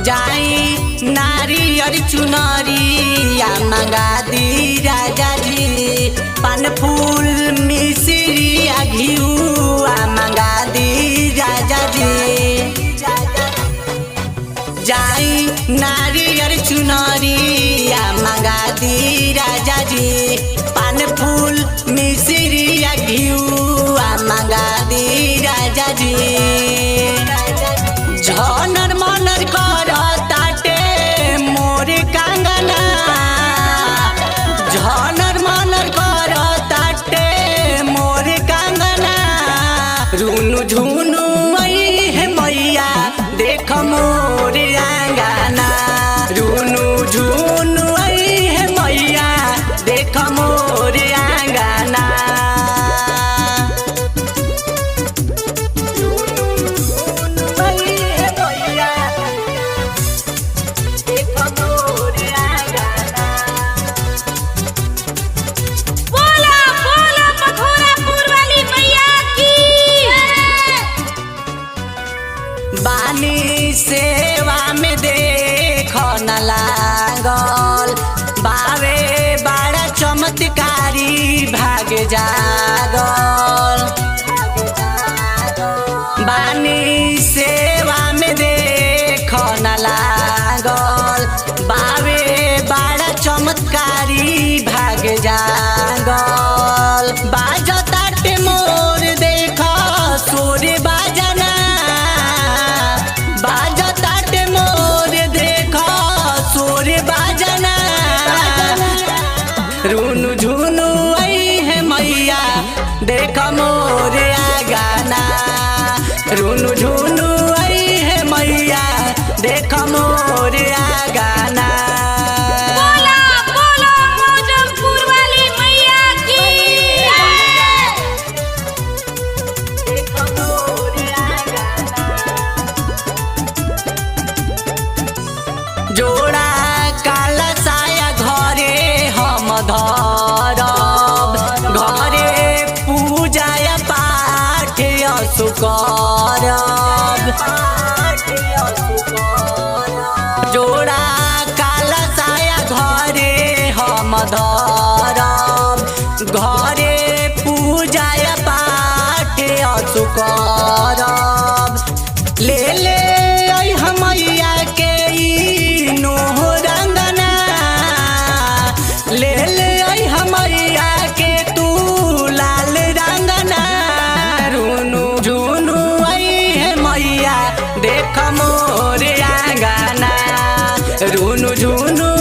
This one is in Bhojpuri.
जाई नारियल चुनरिया मंगा दी राजा जी, पान फूल मिश्रिया घिउआ मंगा दी राजा जी। जाई नारियल चुनरिया मंगा दी राजा जी, पान फूल मिश्रिया घिउआ मंगा दी राजा जी। झनर मनर कर ताटे मोर कांगना, झनर मनर कर ताटे मोर कांगना। रुनु झुनु है मैया देख मोर आंगना, रुनु झुनु है मैया देख मोर आंगना। बानी सेवा में देख न लागल, बावे बड़ा चमत्कारी भाग जागल। बानी सेवा में देख न लागल, बावे बड़ा चमत्कारी भाग जागल। बाजताटे मोर देख सोर बाजना, बाजताटे मोर देख सोर बाजना। रुनु झुनु है मैया देख मोर आगाना, रुनु झुनु है मैया देख मोर आगाना। जोड़ा काला साया घरे हम धरब, घरे पूजा पाठ असु करब। जोड़ा काला साया घरे हम धरब, घरे पूजा पाठ असु करब। ले ले मैया के रंगना, ले ले मैया के तू लाल रंगना। रुनु झुनु है मैया देख मोर आंगना, रुनु झुनु